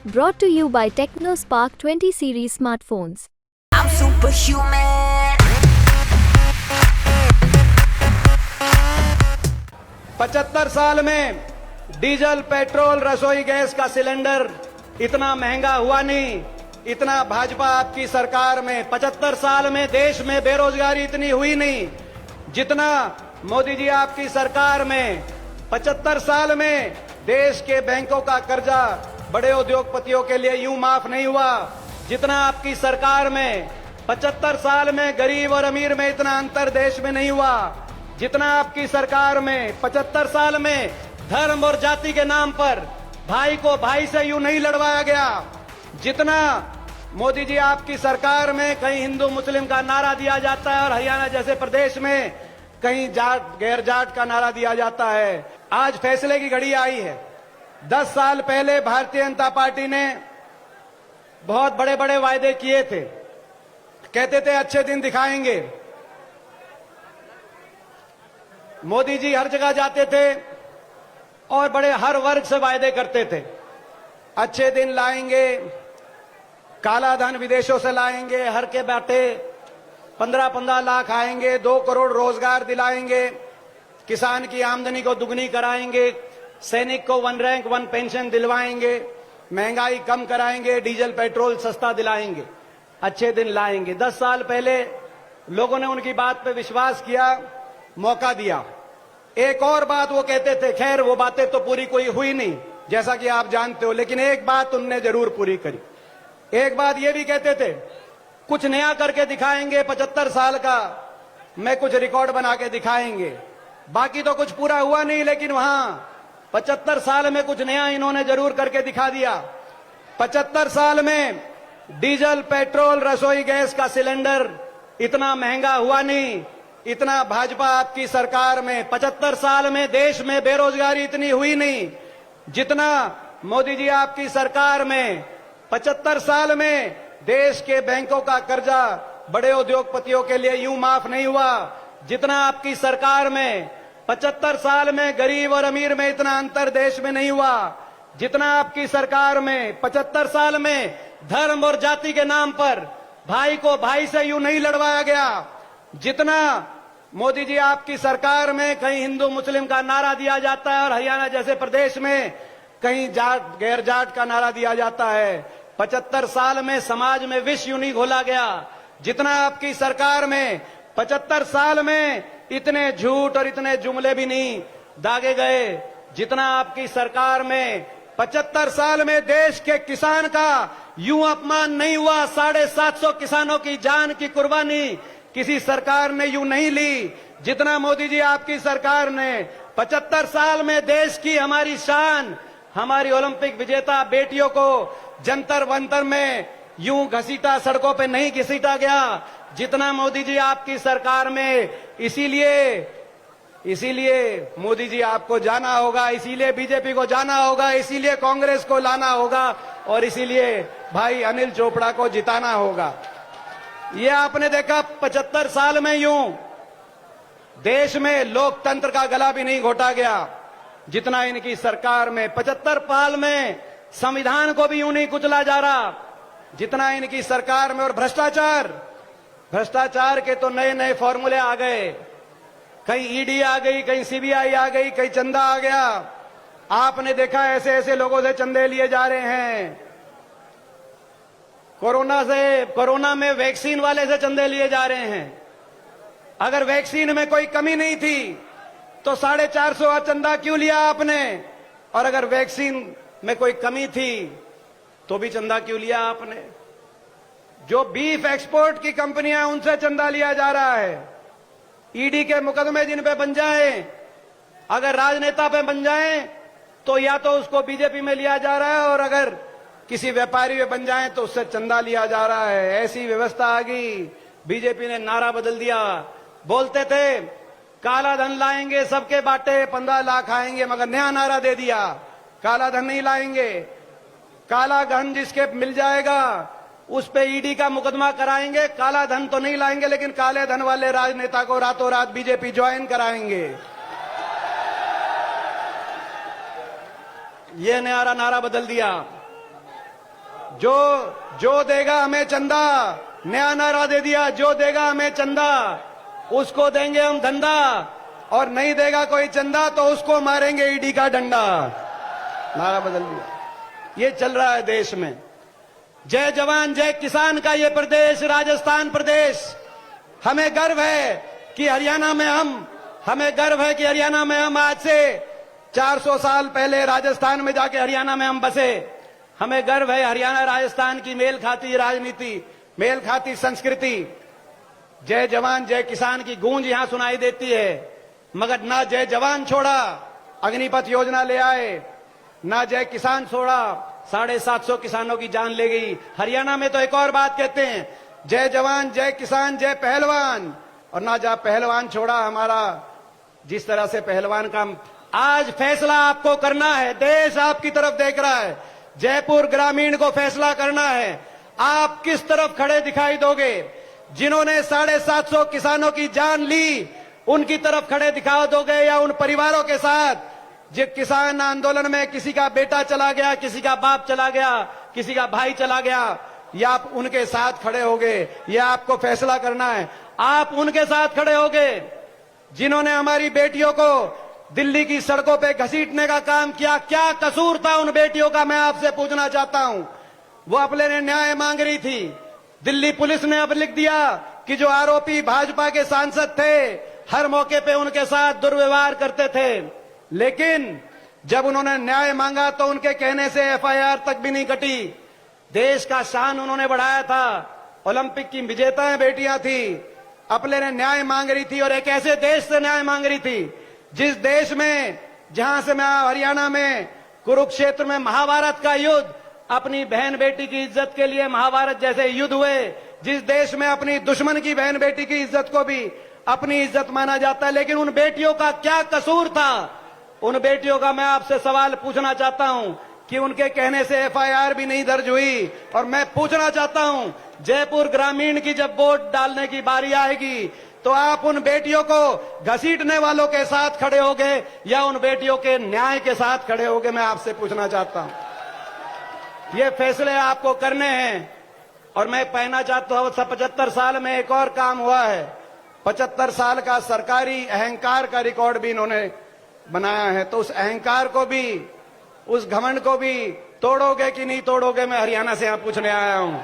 Brought to you by TechnoSpark 20 series smartphones. I'm superhuman. 75 साल में diesel, petrol, रसोई gas का सिलेंडर इतना महंगा हुआ नहीं, इतना भाजपा आपकी सरकार में 75 साल में देश में बेरोजगारी इतनी हुई नहीं, जितना मोदी जी आपकी सरकार में 75 साल में देश के बैंकों का कर्जा बड़े उद्योगपतियों के लिए यूं माफ नहीं हुआ, जितना आपकी सरकार में 75 साल में गरीब और अमीर में इतना अंतर देश में नहीं हुआ, जितना आपकी सरकार में 75 साल में धर्म और जाति के नाम पर भाई को भाई से यूं नहीं लड़वाया गया, जितना मोदी जी आपकी सरकार में कहीं हिंदू मुस्लिम का नारा दिया जाता है और हरियाणा जैसे प्रदेश में कहीं जाट गैर जाट का नारा दिया जाता है। आज फैसले की घड़ी आई है। 10 साल पहले भारतीय जनता पार्टी ने बहुत बड़े बड़े वायदे किए थे, कहते थे अच्छे दिन दिखाएंगे। मोदी जी हर जगह जाते थे और बड़े हर वर्ग से वायदे करते थे, अच्छे दिन लाएंगे, काला धन विदेशों से लाएंगे, हर के बाटे 15-15 लाख आएंगे, 2 करोड़ रोजगार दिलाएंगे, किसान की आमदनी को दुगनी कराएंगे, सैनिक को 1 रैंक 1 पेंशन दिलवाएंगे, महंगाई कम कराएंगे, डीजल पेट्रोल सस्ता दिलाएंगे, अच्छे दिन लाएंगे। 10 साल पहले लोगों ने उनकी बात पे विश्वास किया, मौका दिया। एक और बात वो कहते थे, खैर वो बातें तो पूरी कोई हुई नहीं जैसा कि आप जानते हो, लेकिन एक बात उनने जरूर पूरी करी। एक बात ये भी कहते थे, कुछ नया करके दिखाएंगे, 75 साल का मैं कुछ रिकॉर्ड बना के दिखाएंगे। बाकी तो कुछ पूरा हुआ नहीं, लेकिन वहां 75 साल में कुछ नया इन्होंने जरूर करके दिखा दिया। 75 साल में डीजल, पेट्रोल, रसोई गैस का सिलेंडर इतना महंगा हुआ नहीं, इतना भाजपा आपकी सरकार में 75 साल में देश में बेरोजगारी इतनी हुई नहीं, जितना मोदी जी आपकी सरकार में 75 साल में देश के बैंकों का कर्जा बड़े उद्योगपतियों के लिए यूं माफ नहीं हुआ, जितना आपकी सरकार में 75 साल में गरीब और अमीर में इतना अंतर देश में नहीं हुआ, जितना आपकी सरकार में 75 साल में धर्म और जाति के नाम पर भाई को भाई से यूं नहीं लड़वाया गया, जितना मोदी जी आपकी सरकार में कहीं हिंदू मुस्लिम का नारा दिया जाता है और हरियाणा जैसे प्रदेश में कहीं जाट गैर जाट का नारा दिया जाता है। 75 साल में समाज में विष यूं नहीं घोला गया, जितना आपकी सरकार में 75 साल में इतने झूठ और इतने जुमले भी नहीं दागे गए, जितना आपकी सरकार में 75 साल में देश के किसान का यूं अपमान नहीं हुआ। 750 किसानों की जान की कुर्बानी किसी सरकार ने यूं नहीं ली, जितना मोदी जी आपकी सरकार ने 75 साल में देश की हमारी शान, हमारी ओलंपिक विजेता बेटियों को जंतर मंतर में यूं घसीटा, सड़कों पे नहीं घसीटा गया, जितना मोदी जी आपकी सरकार में। इसीलिए मोदी जी आपको जाना होगा, इसीलिए बीजेपी को जाना होगा, इसीलिए कांग्रेस को लाना होगा और इसीलिए भाई अनिल चोपड़ा को जिताना होगा। ये आपने देखा 75 साल में यूं देश में लोकतंत्र का गला भी नहीं घोटा गया, जितना इनकी सरकार में 75 साल में संविधान को भी यूं नहीं कुचला जा रहा, जितना इनकी सरकार में। और भ्रष्टाचार के तो नए नए फॉर्मूले आ गए, कहीं ईडी आ गई, कहीं सीबीआई आ गई, कहीं चंदा आ गया। आपने देखा ऐसे ऐसे लोगों से चंदे लिए जा रहे हैं, कोरोना में वैक्सीन वाले से चंदे लिए जा रहे हैं। अगर वैक्सीन में कोई कमी नहीं थी तो 450 चंदा क्यों लिया आपने, और अगर वैक्सीन में कोई कमी थी तो भी चंदा क्यों लिया आपने। जो बीफ एक्सपोर्ट की कंपनियां, उनसे चंदा लिया जा रहा है। ईडी के मुकदमे जिन पे बन जाए, अगर राजनेता पे बन जाए तो या तो उसको बीजेपी में लिया जा रहा है, और अगर किसी व्यापारी पे बन जाए तो उससे चंदा लिया जा रहा है। ऐसी व्यवस्था आ गई। बीजेपी ने नारा बदल दिया, बोलते थे काला धन लाएंगे, सबके बाटे 15 लाख आएंगे, मगर नया नारा दे दिया, काला धन नहीं लाएंगे। काला धन जिसके मिल जाएगा उस पे ईडी का मुकदमा कराएंगे, काला धन तो नहीं लाएंगे, लेकिन काले धन वाले राजनेता को रातों रात बीजेपी ज्वाइन कराएंगे। ये नया नारा बदल दिया। जो देगा हमें चंदा, नया नारा दे दिया, जो देगा हमें चंदा उसको देंगे हम धंधा, और नहीं देगा कोई चंदा तो उसको मारेंगे ईडी का डंडा। नारा बदल दिया। ये चल रहा है देश में। जय जवान जय किसान का ये प्रदेश, राजस्थान प्रदेश, हमें गर्व है कि हरियाणा में हम आज से 400 साल पहले राजस्थान में जाके हरियाणा में हम बसे। हमें गर्व है हरियाणा राजस्थान की मेल खाती राजनीति, मेल खाती संस्कृति। जय जवान जय किसान की गूंज यहां सुनाई देती है, मगर ना जय जवान छोड़ा, अग्निपथ योजना ले आए, ना जय किसान छोड़ा, 750 किसानों की जान ले गई। हरियाणा में तो एक और बात कहते हैं, जय जवान जय किसान जय पहलवान, और ना जा पहलवान छोड़ा हमारा। जिस तरह से पहलवान का आज फैसला आपको करना है, देश आपकी तरफ देख रहा है। जयपुर ग्रामीण को फैसला करना है, आप किस तरफ खड़े दिखाई दोगे। जिन्होंने 750 किसानों की जान ली, उनकी तरफ खड़े दिखा दोगे, या उन परिवारों के साथ जो किसान आंदोलन में किसी का बेटा चला गया, किसी का बाप चला गया, किसी का भाई चला गया, या आप उनके साथ खड़े होगे, यह आपको फैसला करना है। आप उनके साथ खड़े होगे जिन्होंने हमारी बेटियों को दिल्ली की सड़कों पे घसीटने का काम किया। क्या कसूर था उन बेटियों का, मैं आपसे पूछना चाहता हूं। वो अपने ने न्याय मांग रही थी, दिल्ली पुलिस ने अब लिख दिया कि जो आरोपी भाजपा के सांसद थे, हर मौके पे उनके साथ दुर्व्यवहार करते थे। लेकिन जब उन्होंने न्याय मांगा तो उनके कहने से एफआईआर तक भी नहीं कटी। देश का शान उन्होंने बढ़ाया था, ओलंपिक की विजेताएं बेटियां थी, अपने ने न्याय मांग रही थी, और एक ऐसे देश से न्याय मांग रही थी जिस देश में, जहां से मैं हरियाणा में कुरुक्षेत्र में महाभारत का युद्ध, अपनी बहन बेटी की इज्जत के लिए महाभारत जैसे युद्ध हुए, जिस देश में अपनी दुश्मन की बहन बेटी की इज्जत को भी अपनी इज्जत माना जाता है। लेकिन उन बेटियों का क्या कसूर था, उन बेटियों का मैं आपसे सवाल पूछना चाहता हूं कि उनके कहने से एफआईआर भी नहीं दर्ज हुई। और मैं पूछना चाहता हूं, जयपुर ग्रामीण की जब वोट डालने की बारी आएगी तो आप उन बेटियों को घसीटने वालों के साथ खड़े होगे या उन बेटियों के न्याय के साथ खड़े होगे, मैं आपसे पूछना चाहता हूं। ये फैसले आपको करने हैं। और मैं कहना चाहता हूं, 75 साल में एक और काम हुआ है। 75 साल का सरकारी अहंकार का रिकॉर्ड भी इन्होंने बनाया है, तो उस अहंकार को भी, उस घमंड को भी तोड़ोगे कि नहीं तोड़ोगे, मैं हरियाणा से यहां पूछने आया हूं।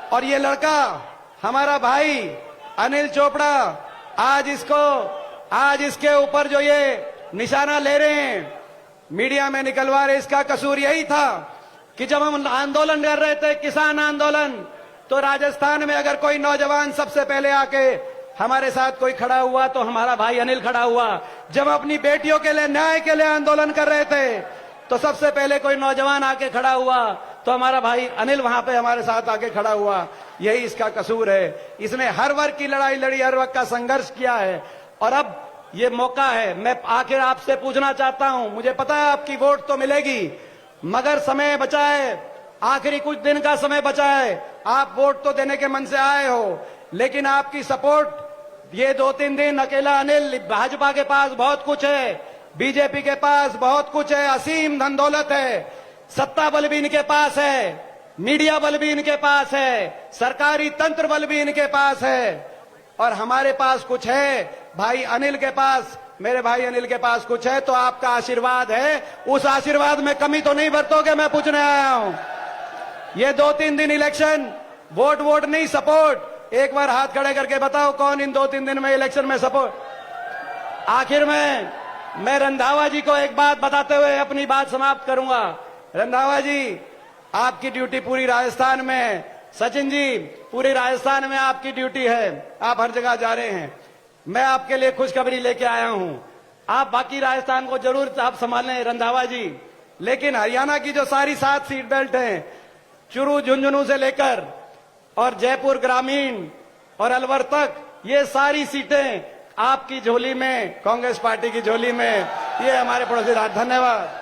और ये लड़का, हमारा भाई अनिल चोपड़ा, आज इसके ऊपर जो ये निशाना ले रहे हैं, मीडिया में निकलवा रहे, इसका कसूर यही था कि जब हम आंदोलन कर रहे थे, किसान आंदोलन, तो राजस्थान में अगर कोई नौजवान सबसे पहले आके हमारे साथ कोई खड़ा हुआ तो हमारा भाई अनिल खड़ा हुआ। जब हम अपनी बेटियों के लिए, न्याय के लिए आंदोलन कर रहे थे, तो सबसे पहले कोई नौजवान आके खड़ा हुआ तो हमारा भाई अनिल वहां पे हमारे साथ आके खड़ा हुआ। यही इसका कसूर है। इसने हर वर्ग की लड़ाई लड़ी, हर वर्ग का संघर्ष किया है। और अब ये मौका है, मैं आखिर आपसे पूछना चाहता हूं, मुझे पता है आपकी वोट तो मिलेगी, मगर समय बचा है, आखिरी कुछ दिन का समय बचा है। आप वोट तो देने के मन से आए हो, लेकिन आपकी सपोर्ट ये 2-3 दिन अकेला अनिल, भाजपा के पास बहुत कुछ है, बीजेपी के पास बहुत कुछ है, असीम धन दौलत है, सत्ता बल भी इनके पास है, मीडिया बल भी इनके पास है, सरकारी तंत्र बल भी इनके पास है, और हमारे पास कुछ है। भाई अनिल के पास, मेरे भाई अनिल के पास कुछ है, तो आपका आशीर्वाद है, उस आशीर्वाद में कमी तो नहीं बरतोगे, मैं पूछने आया हूं। ये 2-3 दिन इलेक्शन, वोट नहीं, सपोर्ट। एक बार हाथ खड़े करके बताओ कौन इन 2-3 दिन में इलेक्शन में सपोर्ट। आखिर में मैं रंधावा जी को एक बात बताते हुए अपनी बात समाप्त करूंगा। रंधावा जी, आपकी ड्यूटी पूरी राजस्थान में है। सचिन जी, पूरी राजस्थान में आपकी ड्यूटी है, आप हर जगह जा रहे हैं। मैं आपके लिए खुशखबरी लेके आया हूं, आप बाकी राजस्थान को जरूर आप संभालें रंधावा जी, लेकिन हरियाणा की जो सारी 7 सीट बेल्ट हैं, चुरू झुंझुनू से लेकर और जयपुर ग्रामीण और अलवर तक, ये सारी सीटें आपकी झोली में, कांग्रेस पार्टी की झोली में। ये हमारे पड़ोसी राज्य। धन्यवाद।